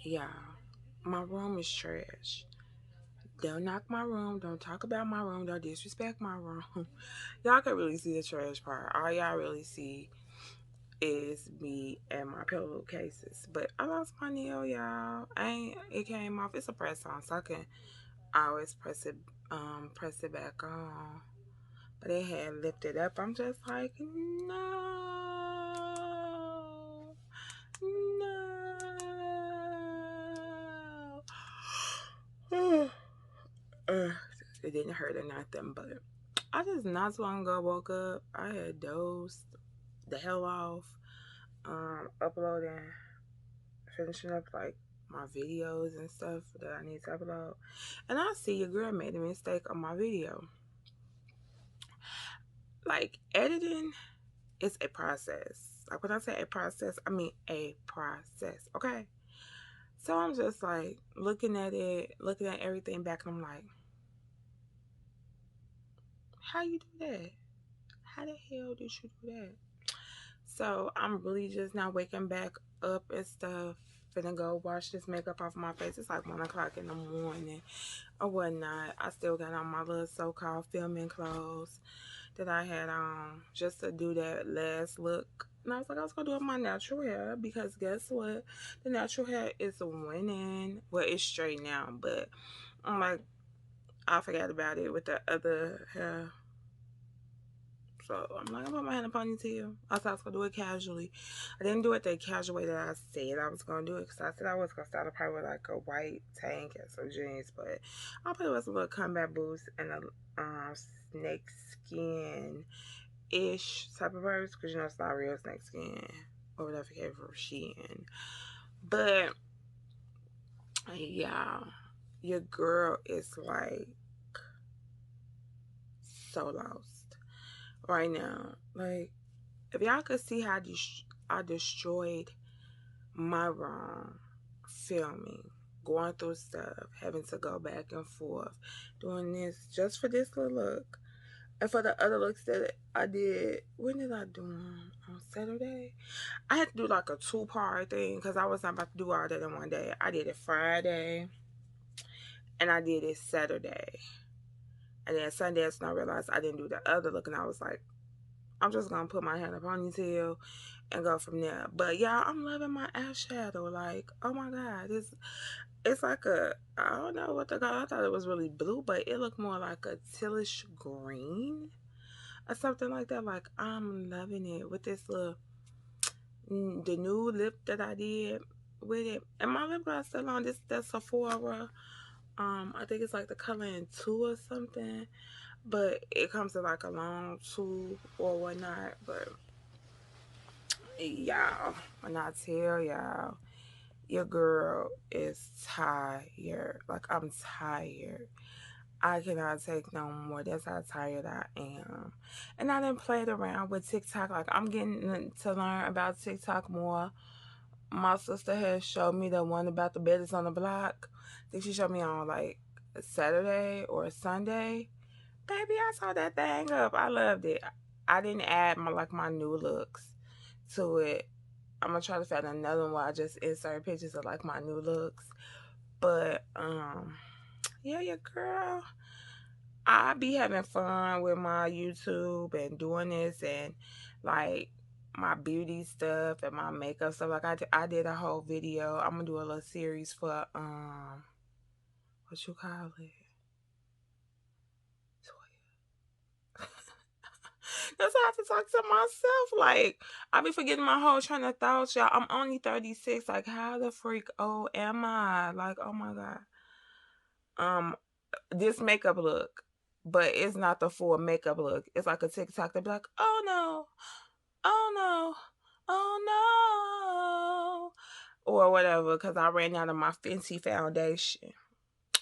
Yeah, my room is trash. Don't knock my room. Don't talk about my room. Don't disrespect my room. Y'all can really see the trash part. All y'all really see is me and my pillowcases. But I lost my nail, y'all. I ain't, it came off. It's a press on, so I can always press it back on. But it had lifted up. I'm just like, no, no. It didn't hurt or nothing, but I just not so long ago woke up. I had dozed the hell off, uploading, finishing up like my videos and stuff that I need to upload. And I see your girl made a mistake on my video. Like editing is a process. Like when I say a process, I mean a process. Okay. So I'm just like looking at it, looking at everything back, and I'm like, how you do that? How the hell did you do that? So I'm really just now waking back up and stuff. Finna go wash this makeup off my face. It's like 1 o'clock in the morning or whatnot. I still got on my little so-called filming clothes that I had on just to do that last look. And I was like, I was gonna do it with my natural hair because guess what? The natural hair is winning. Well, it's straight now, but I'm like, I forgot about it with the other hair. So I'm like, I'm put my hand in a ponytail. I thought I was gonna do it casually. I didn't do it the casual way that I said I was gonna do it because I said I was gonna start a probably with like a white tank and some jeans, but I put it with a little combat boots and a snake skin ish type of purse because you know it's not real snake skin or whatever it came from Shein. But yeah, your girl is like so lost right now. Like if y'all could see how I destroyed my room filming, going through stuff, having to go back and forth, doing this just for this little look. And for the other looks that I did, when did I do them? On Saturday? I had to do like a two-part thing because I was not about to do all that in one day. I did it Friday and I did it Saturday. And then Sunday, that's when I realized I didn't do the other look, and I was like, I'm just gonna put my hair in a ponytail and go from there. But yeah, I'm loving my eyeshadow. Like, oh my god, it's like a I don't know what the color. I thought it was really blue, but it looked more like a tealish green or something like that. Like I'm loving it with this little the new lip that I did with it, and my lip gloss still on. This that's Sephora. I think it's like the color in two or something, but it comes in like a long tube or whatnot. But y'all, when I tell y'all, your girl is tired. Like I'm tired. I cannot take no more. That's how tired I am. And I didn't play it around with TikTok. Like I'm getting to learn about TikTok more. My sister has showed me the one about the business on the block. I think she showed me on like a Saturday or a Sunday. Baby, I saw that thing up. I loved it. I didn't add my new looks to it. I'm gonna try to find another one where I just insert pictures of like my new looks. But yeah, your girl. I be having fun with my YouTube and doing this and like my beauty stuff and my makeup stuff. Like I did a whole video. I'm gonna do a little series for what you call it? That's how I have to talk to myself. Like I be forgetting my whole train of thoughts, y'all. I'm only 36. Like how the freak old am I? Like oh my god. Um, this makeup look, but it's not the full makeup look. It's like a TikTok. They be like, oh no, oh no, oh no, or whatever. Because I ran out of my Fenty foundation.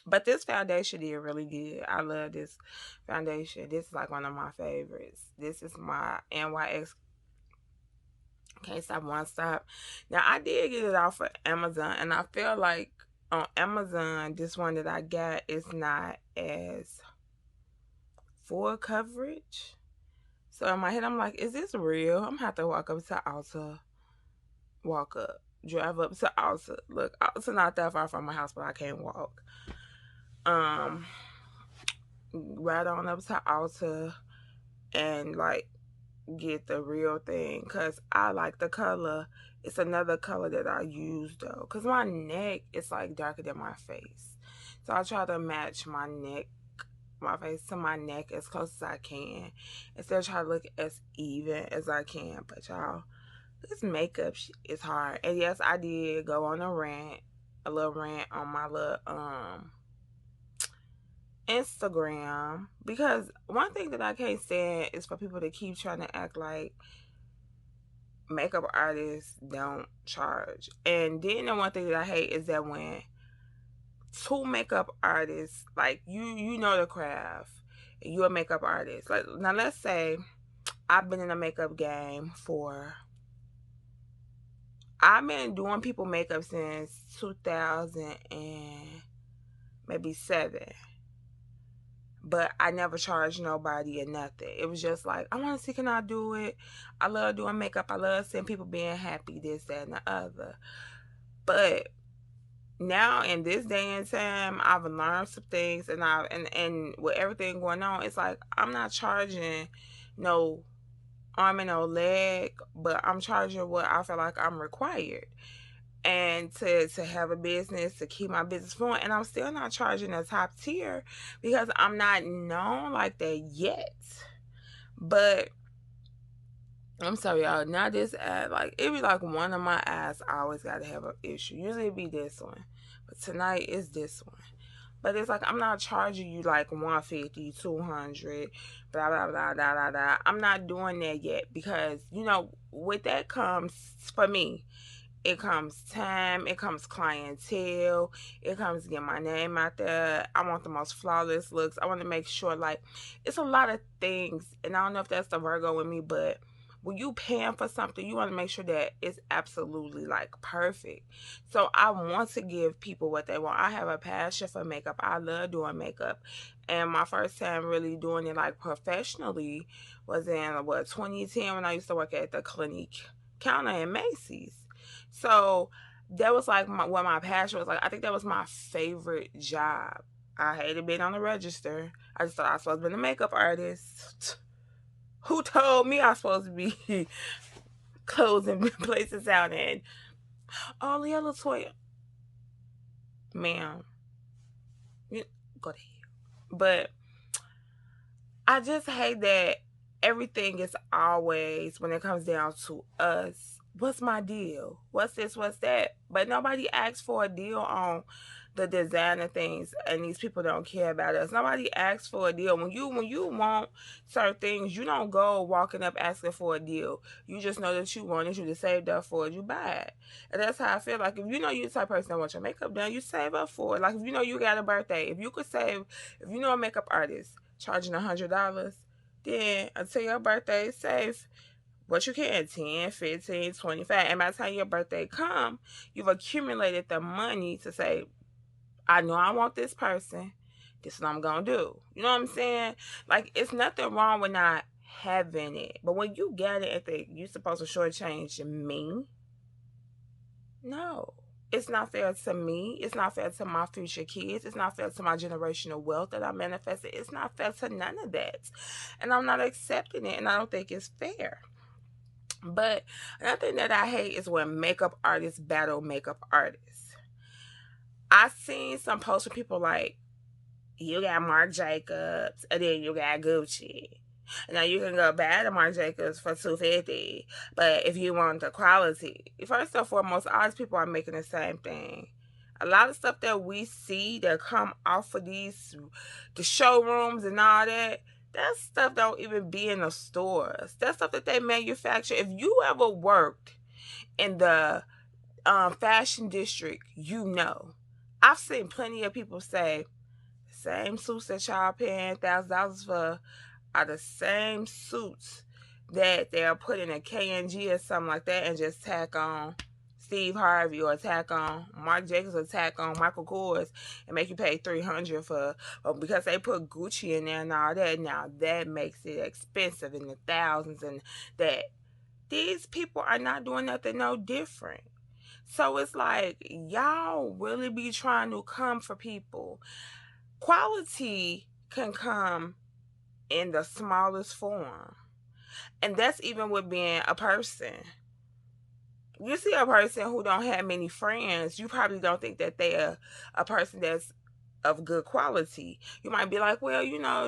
But this foundation did really good. I love this foundation. This is like one of my favorites. This is my NYX Can't Stop Won't Stop. Now I did get it off of Amazon, and I feel like on Amazon, this one that I got is not as full coverage. So in my head, I'm like, is this real? I'm gonna have to walk up to Ulta, walk up. drive up to Alta. Look, Alta not that far from my house, but I can't walk. Um, right on up to Alta and like get the real thing because I like the color. It's another color that I use though because my neck is like darker than my face. So I try to match my face to my neck as close as I can and still try to look as even as I can. But y'all, this makeup is hard. And yes, I did go on a little rant on my little Instagram because one thing that I can't stand is for people to keep trying to act like makeup artists don't charge. And then the one thing that I hate is that when two makeup artists, like you know the craft, and you're a makeup artist. Like now let's say I've been in the makeup game for I've been doing people makeup since 2000 and maybe 7. But I never charged nobody or nothing. It was just like, I want to see, can I do it? I love doing makeup. I love seeing people being happy, this, that, and the other. But now in this day and time, I've learned some things, and with everything going on, it's like I'm not charging no arm and no leg, but I'm charging what I feel like I'm required and to have a business, to keep my business flowing. And I'm still not charging a top tier because I'm not known like that yet. But I'm sorry, y'all. Now this ad, like it be like one of my ads, I always gotta have an issue. Usually it be this one, but tonight is this one. But it's like I'm not charging you like 150, 200, blah blah blah blah blah blah. I'm not doing that yet because with that comes for me. It comes time, it comes clientele, it comes get my name out there. I want the most flawless looks. I want to make sure, like, it's a lot of things, and I don't know if that's the Virgo with me, but when you paying for something, you want to make sure that it's absolutely like perfect. So I want to give people what they want. I have a passion for makeup. I love doing makeup. And my first time really doing it like professionally was in 2010 when I used to work at the Clinique counter in Macy's. So that was like what my passion was like. I think that was my favorite job. I hated being on the register. I just thought I was supposed to be a makeup artist. Who told me I was supposed to be closing places out and all the other toy? Ma'am, go to hell. But I just hate that everything is always, when it comes down to us, what's my deal? What's this? What's that? But nobody asks for a deal on the designer things, and these people don't care about us. Nobody asks for a deal. When you want certain things, you don't go walking up asking for a deal. You just know that you want it, you just saved up for it, you buy it. And that's how I feel. Like if you know you're the type of person that wants your makeup done, you save up for it. Like if you know you got a birthday, if you know a makeup artist charging $100, then until your birthday, save what you can, 10, 15, 25. And by the time your birthday come, you've accumulated the money to say, I know I want this person. This is what I'm gonna do. You know what I'm saying? Like it's nothing wrong with not having it. But when you get it and think you're supposed to shortchange me, no. It's not fair to me. It's not fair to my future kids. It's not fair to my generational wealth that I manifested. It's not fair to none of that. And I'm not accepting it, and I don't think it's fair. But another thing that I hate is when makeup artists battle makeup artists. I've seen some posts with people like, you got Marc Jacobs, and then you got Gucci. Now you can go buy the Marc Jacobs for $250, but if you want the quality, first and foremost, all these people are making the same thing. A lot of stuff that we see that come off of the showrooms and all that, that stuff don't even be in the stores. That stuff that they manufacture. If you ever worked in the fashion district, you know. I've seen plenty of people say the same suits that y'all paying $1,000 for are the same suits that they'll put in a K&G or something like that and just tack on Steve Harvey or tack on Marc Jacobs or tack on Michael Kors and make you pay $300 for, because they put Gucci in there and all that. Now that makes it expensive in the thousands, and that these people are not doing nothing no different. So it's like, y'all really be trying to come for people. Quality can come in the smallest form. And that's even with being a person. You see a person who don't have many friends, you probably don't think that they're a person that's of good quality. You might be like, well,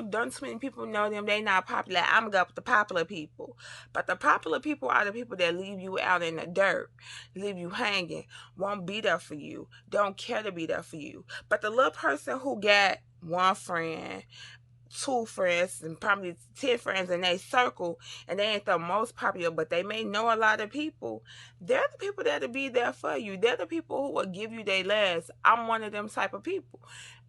don't too many people know them. They not popular. I'm gonna go with the popular people. But the popular people are the people that leave you out in the dirt, leave you hanging, won't be there for you, don't care to be there for you. But the little person who got one friend, two friends, and probably 10 friends in their circle, and they ain't the most popular, but they may know a lot of people, they're the people that'll be there for you. They're the people who will give you their last. I'm one of them type of people.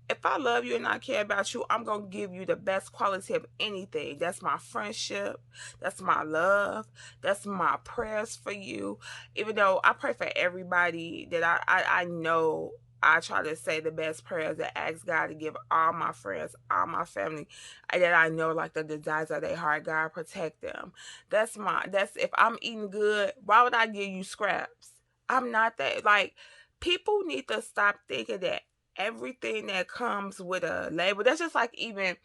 If I love you and I care about you, I'm going to give you the best quality of anything. That's my friendship. That's my love. That's my prayers for you. Even though I pray for everybody that I know, I try to say the best prayers and ask God to give all my friends, all my family that I know like the desires of their heart. God protect them. That's if I'm eating good, why would I give you scraps? I'm not that. Like, people need to stop thinking that everything that comes with a label. That's just like, even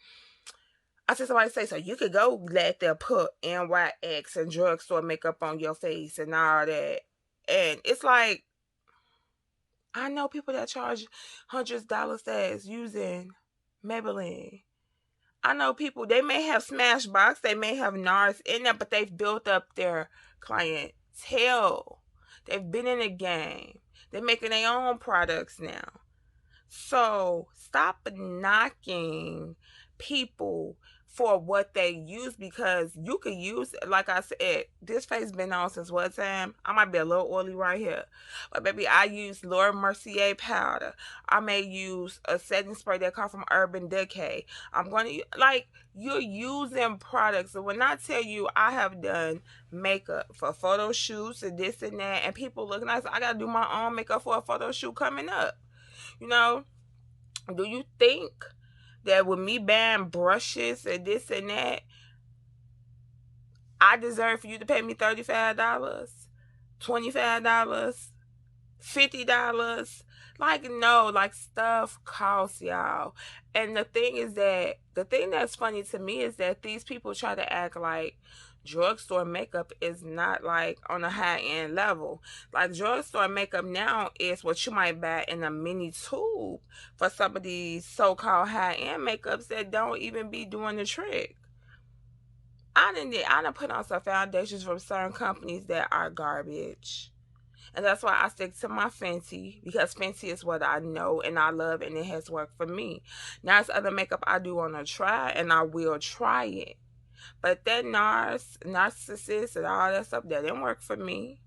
I see somebody say, so you could go let them put NYX and drugstore makeup on your face and all that. And it's like, I know people that charge hundreds of dollars that's using Maybelline. I know people, they may have Smashbox, they may have NARS in there, but they've built up their clientele. They've been in the game. They're making their own products now. So stop knocking people for what they use, because you could use, like I said, this face been on since what time? I might be a little oily right here. But baby, I use Laura Mercier powder. I may use a setting spray that come from Urban Decay. I'm going to, like, you're using products. So when I tell you I have done makeup for photo shoots and this and that, and people look nice, I got to do my own makeup for a photo shoot coming up. You know, do you think that with me buying brushes and this and that, I deserve for you to pay me $35, $25, $50? Like, no, like, stuff costs, y'all. And the thing that's funny to me is that these people try to act like drugstore makeup is not like on a high end level. Like, drugstore makeup now is what you might buy in a mini tube for some of these so-called high end makeups that don't even be doing the trick. I done put on some foundations from certain companies that are garbage. And that's why I stick to my Fenty, because Fenty is what I know and I love, and it has worked for me. Now, it's other makeup I do want to try, and I will try it. But that narcissist and all that stuff, that didn't work for me.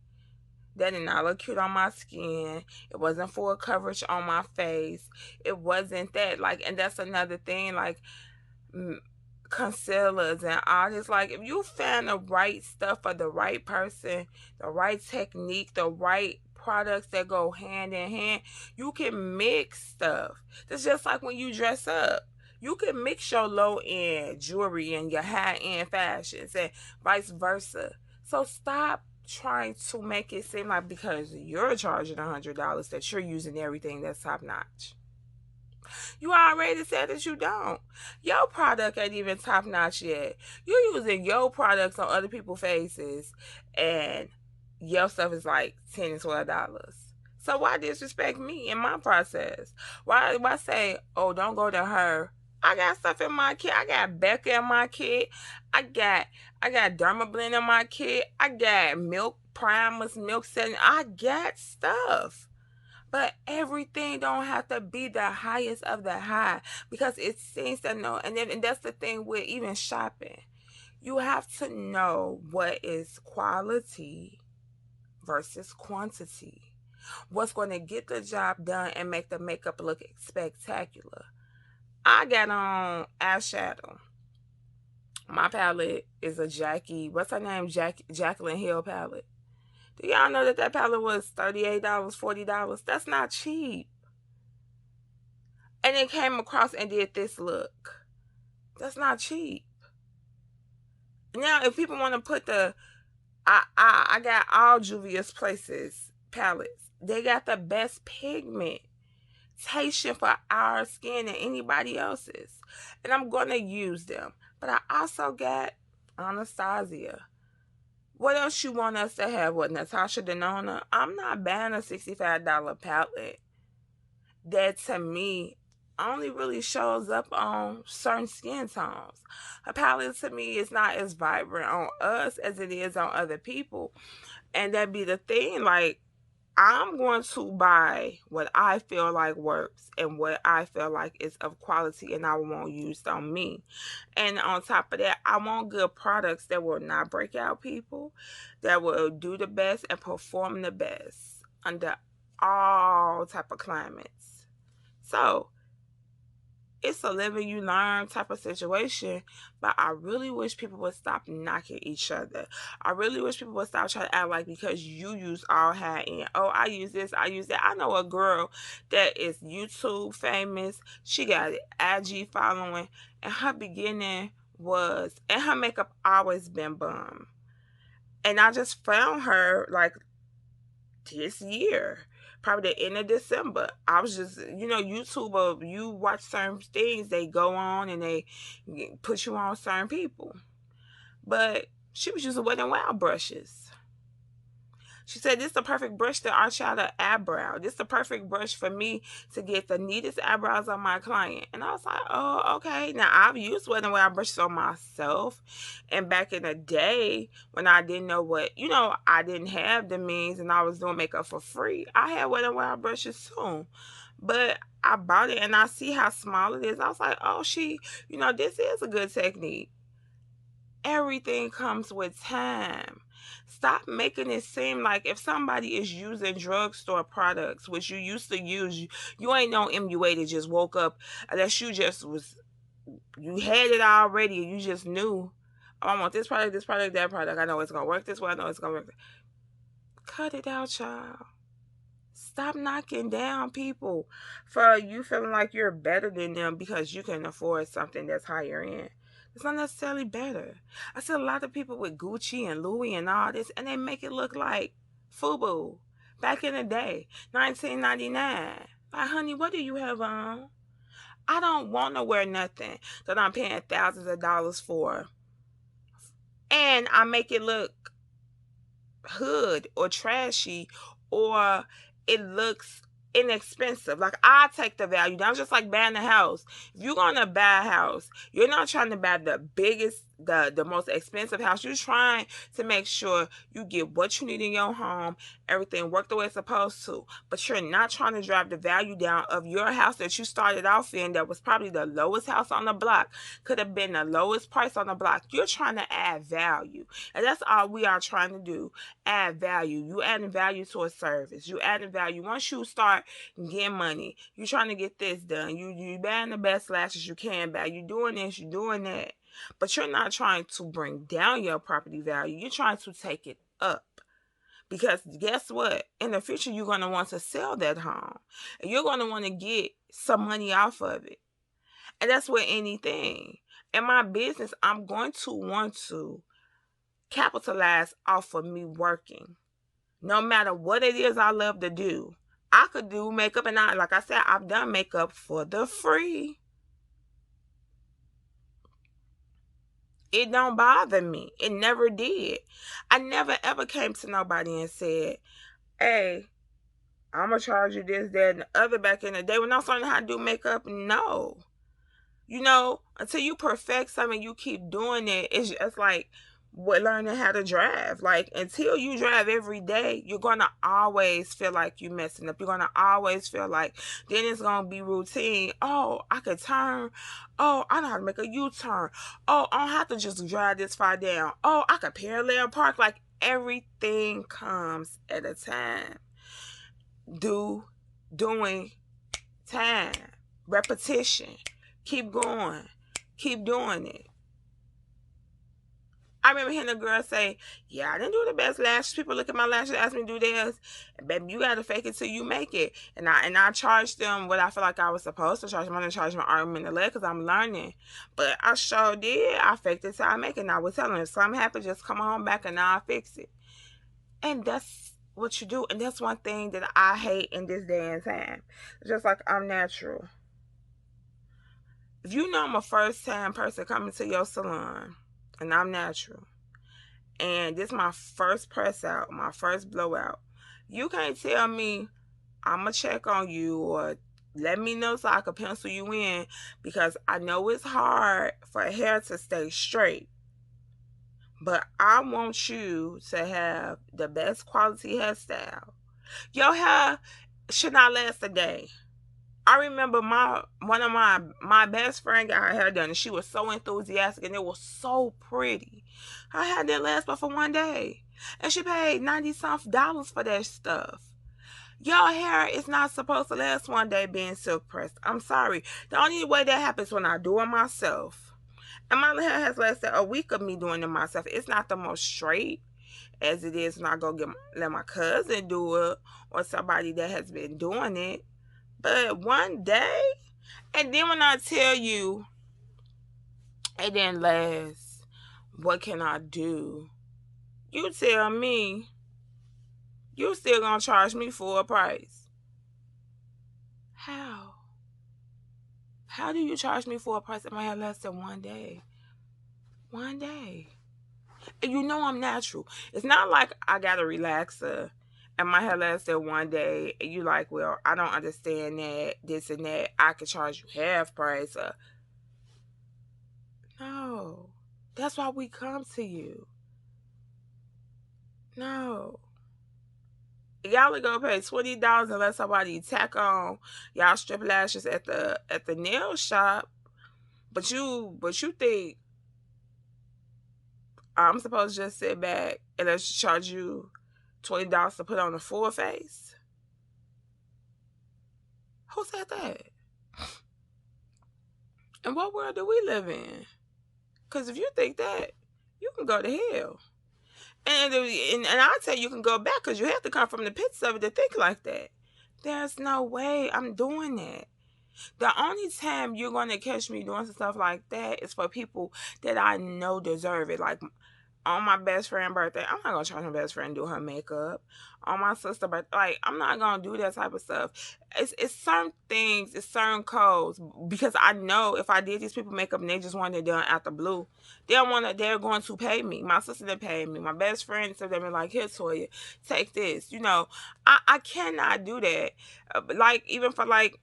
That did not look cute on my skin. It wasn't full coverage on my face. It wasn't that. Like, and that's another thing, like, concealers and all this. Like, if you find the right stuff for the right person, the right technique, the right products that go hand in hand, you can mix stuff. It's just like when you dress up. You can mix your low end jewelry and your high end fashions and vice versa. So stop trying to make it seem like because you're charging $100 that you're using everything that's top notch. You already said that you don't. Your product ain't even top notch yet. You're using your products on other people's faces, and your stuff is like $10 and $12. So why disrespect me in my process? Why say, oh, don't go to her? I got stuff in my kit. I got Becca in my kit. I got Dermablend in my kit. I got milk primers, milk setting. I got stuff. But everything don't have to be the highest of the high, because it seems to know. And that's the thing with even shopping. You have to know what is quality versus quantity. What's going to get the job done and make the makeup look spectacular. I got on eyeshadow. My palette is a what's her name? Jaclyn Hill palette. Do y'all know that palette was $38, $40? That's not cheap. And it came across and did this look. That's not cheap. Now, if people want to put I got all Juvia's Places palettes. They got the best pigmentation for our skin than anybody else's. And I'm going to use them. But I also got Anastasia. What else you want us to have? What, Natasha Denona? I'm not buying a $65 palette that to me only really shows up on certain skin tones. A palette to me is not as vibrant on us as it is on other people. And that be the thing, like, I'm going to buy what I feel like works and what I feel like is of quality and I won't use on me. And on top of that, I want good products that will not break out people, that will do the best and perform the best under all type of climates. So it's a live and you learn type of situation, but I really wish people would stop knocking each other. I really wish people would stop trying to act like because you use all high end, oh, I use this, I use that. I know a girl that is YouTube famous. She got an IG following, and her beginning was, and her makeup always been bum. And I just found her like this year, probably the end of December. I was just, YouTube, you watch certain things, they go on and they put you on certain people. But she was using Wet n Wild brushes. She said, this is the perfect brush to arch out an eyebrow. This is the perfect brush for me to get the neatest eyebrows on my client. And I was like, oh, okay. Now, I've used Wet n Wild brushes on myself. And back in the day, when I didn't know I didn't have the means and I was doing makeup for free, I had Wet n Wild brushes too. But I bought it and I see how small it is. I was like, oh, this is a good technique. Everything comes with time. Stop making it seem like if somebody is using drugstore products, which you used to use, you ain't no MUA that just woke up, unless you had it already, you just knew, oh, I want this product, that product. I know it's going to work this way. I know it's going to work. Cut it out, child. Stop knocking down people for you feeling like you're better than them because you can afford something that's higher end. It's not necessarily better. I see a lot of people with Gucci and Louis and all this, and they make it look like FUBU back in the day, 1999. Like, honey, what do you have on? I don't want to wear nothing that I'm paying thousands of dollars for, and I make it look hood or trashy, or it looks inexpensive. Like, I take the value down, just like buying a house. If you're gonna buy a house, you're not trying to buy the biggest, the most expensive house. You're trying to make sure you get what you need in your home, everything work the way it's supposed to. But you're not trying to drive the value down of your house that you started off in, that was probably the lowest house on the block, could have been the lowest price on the block. You're trying to add value, and that's all we are trying to do. Add value. You adding value to a service. You adding value. Once you start getting money, you trying to get this done. You buying the best lashes you can buy. You doing this, you doing that. But you're not trying to bring down your property value. You're trying to take it up. Because guess what? In the future, you're going to want to sell that home. And you're going to want to get some money off of it. And that's with anything. In my business, I'm going to want to capitalize off of me working. No matter what it is I love to do. I could do makeup, and like I said, I've done makeup for the free. It don't bother me. It never did. I never ever came to nobody and said, hey, I'm going to charge you this, that, and the other. Back in the day when I was learning how to do makeup, no. Until you perfect something, you keep doing it. It's just like learning how to drive. Like, until you drive every day, you're going to always feel like you're messing up. You're going to always feel like, then it's going to be routine. Oh, I could turn. Oh, I know how to make a U-turn. Oh, I don't have to just drive this far down. Oh, I could parallel park. Like, everything comes at a time. Doing time, repetition. Keep going. Keep doing it. I remember hearing a girl say, yeah, I didn't do the best lashes. People look at my lashes, ask me to do this. And baby, you got to fake it till you make it. And I charged them what I feel like I was supposed to charge them. I didn't charge them an argument in the leg because I'm learning. But I sure did. I faked it till I make it. And I was telling them, if something happened, just come on back and I'll fix it. And that's what you do. And that's one thing that I hate in this day and time. Just like I'm natural. If you know I'm a first time person coming to your salon and I'm natural, and this is my first press out, my first blowout, you can't tell me I'ma check on you or let me know so I can pencil you in, because I know it's hard for hair to stay straight. But I want you to have the best quality hairstyle. Your hair should not last a day. I remember one of my best friend got her hair done, and she was so enthusiastic, and it was so pretty. Her hair didn't last but for one day, and she paid $90 something for that stuff. Your hair is not supposed to last one day being silk pressed. I'm sorry. The only way that happens when I do it myself. And my hair has lasted a week of me doing it myself. It's not the most straight as it is when I go let my cousin do it or somebody that has been doing it. But one day, and then when I tell you it didn't last, what can I do? You tell me you still gonna charge me full price. How? How do you charge me for a price that might have less than one day? One day. And you know I'm natural. It's not like I got a relaxer and my hair lasted one day and you like, well, I don't understand that, this and that. I could charge you half price. No. That's why we come to you. No. Y'all are gonna pay $20 and let somebody tack on y'all strip lashes at the nail shop. But you think I'm supposed to just sit back and let's charge you $20 to put on a full face? Who said that? And what world do we live in? Because if you think that, you can go to hell. And I tell you can go back, because you have to come from the pits of it to think like that. There's no way I'm doing that. The only time you're going to catch me doing some stuff like that is for people that I know deserve it. Like on my best friend's birthday, I'm not gonna charge my best friend to do her makeup. On my sister's birthday, like I'm not gonna do that type of stuff. It's certain things, it's certain codes, because I know if I did these people makeup and they just wanted it done out the blue, they're going to pay me. My sister didn't pay me. My best friend said, they were like, here, Toya, take this. You know, I cannot do that. Like even for like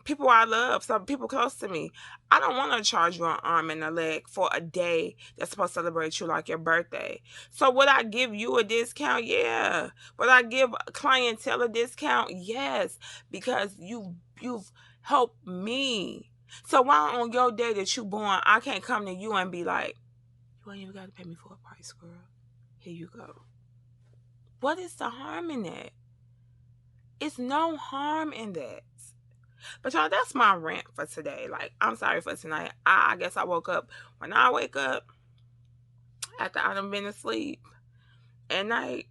people I love, some people close to me. I don't want to charge you an arm and a leg for a day that's supposed to celebrate you like your birthday. So would I give you a discount? Yeah. Would I give a clientele a discount? Yes. Because you've helped me. So why on your day that you born, I can't come to you and be like, you ain't even got to pay me for a price, girl. Here you go. What is the harm in that? It's no harm in that. But y'all, that's my rant for today. Like, I'm sorry for tonight. I guess I woke up. When I wake up, after I've been asleep at night,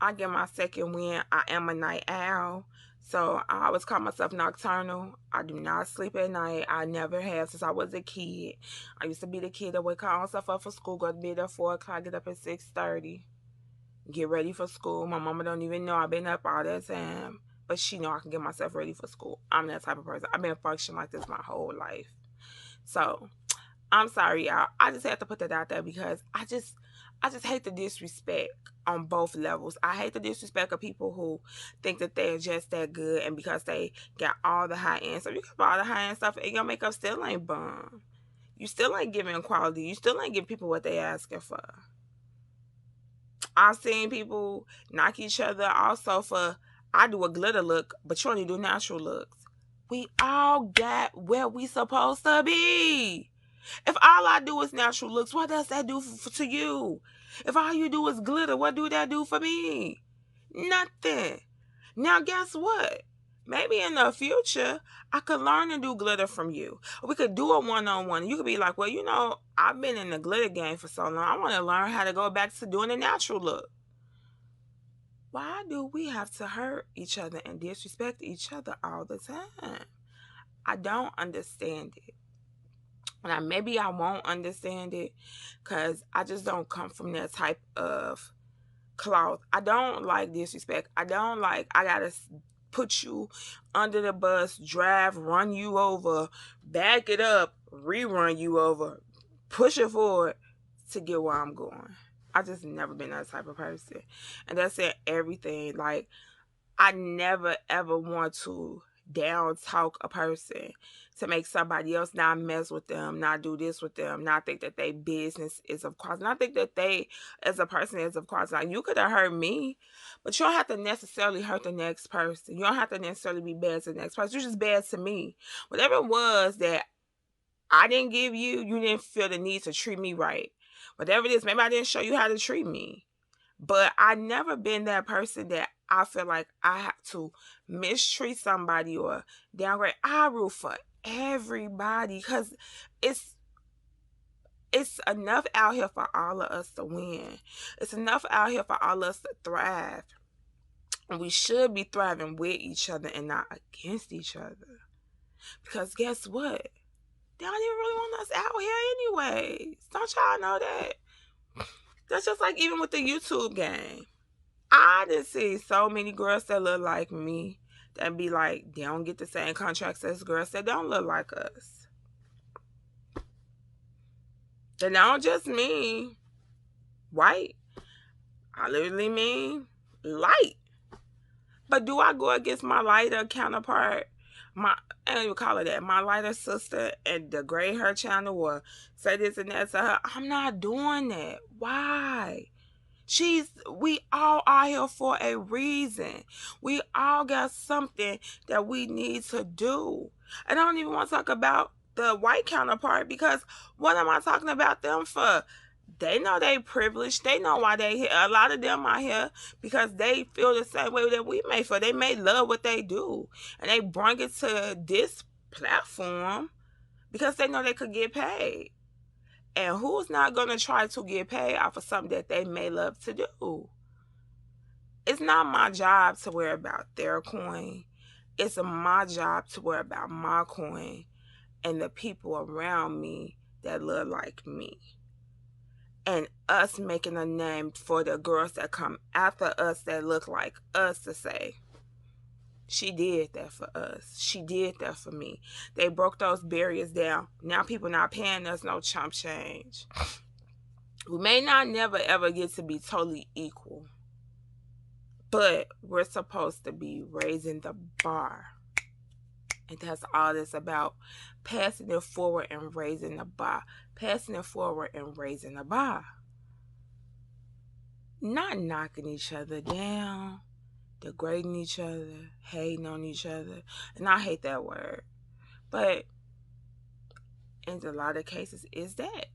I get my second wind. I am a night owl. So I always call myself nocturnal. I do not sleep at night. I never have since I was a kid. I used to be the kid that would call myself up for school, go to bed at 4 o'clock, get up at 6:30, get ready for school. My mama don't even know I've been up all that time, but she know I can get myself ready for school. I'm that type of person. I've been functioning like this my whole life. So I'm sorry, y'all. I just have to put that out there because I just hate the disrespect on both levels. I hate the disrespect of people who think that they're just that good, and because they got all the high end stuff, you got all the high end stuff, and your makeup still ain't bomb. You still ain't giving quality. You still ain't giving people what they asking for. I've seen people knock each other also for, I do a glitter look, but you only do natural looks. We all got where we supposed to be. If all I do is natural looks, what does that do to you? If all you do is glitter, what do that do for me? Nothing. Now, guess what? Maybe in the future, I could learn to do glitter from you. We could do a one-on-one. You could be like, well, you know, I've been in the glitter game for so long. I want to learn how to go back to doing a natural look. Why do we have to hurt each other and disrespect each other all the time? I don't understand it. And maybe I won't understand it because I just don't come from that type of cloth. I don't like disrespect. I don't like, I gotta put you under the bus, drive, run you over, back it up, rerun you over, push it forward to get where I'm going. I just never been that type of person. And that's in everything. Like, I never ever want to down talk a person to make somebody else not mess with them, not do this with them, not think that they business is of course, not think that they as a person is of course. Like, you could have hurt me, but you don't have to necessarily hurt the next person. You don't have to necessarily be bad to the next person. You're just bad to me. Whatever it was that I didn't give you, you didn't feel the need to treat me right. Whatever it is, maybe I didn't show you how to treat me. But I never been that person that I feel like I have to mistreat somebody or downgrade. I root for everybody because it's it's enough out here for all of us to win. It's enough out here for all of us to thrive. And we should be thriving with each other and not against each other. Because guess what? They don't even really want us out here anyways. Don't y'all know that? That's just like even with the YouTube game. I done see so many girls that look like me that be like, they don't get the same contracts as girls that don't look like us. They don't just mean white. I literally mean light. But do I go against my lighter counterpart? I don't even call her that. My lighter sister and degrade her channel or say this and that to her. I'm not doing that. Why? We all are here for a reason. We all got something that we need to do. And I don't even want to talk about the white counterpart because what am I talking about them for? They know they privileged. They know why they here. A lot of them are here because they feel the same way that we may feel. They may love what they do. And they bring it to this platform because they know they could get paid. And who's not going to try to get paid off of something that they may love to do? It's not my job to worry about their coin. It's my job to worry about my coin and the people around me that look like me. And us making a name for the girls that come after us that look like us to say, she did that for us. She did that for me. They broke those barriers down. Now people not paying us no chump change. We may not never ever get to be totally equal, but we're supposed to be raising the bar. And that's all it's about. Passing it forward and raising the bar. Passing it forward and raising the bar. Not knocking each other down, degrading each other, hating on each other. And I hate that word. But in a lot of cases, it's that.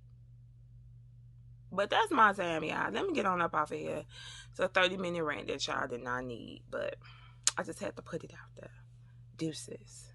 But that's my time, y'all. Let me get on up off of here. It's a 30-minute rant that y'all did not need. But I just had to put it out there. Deuces.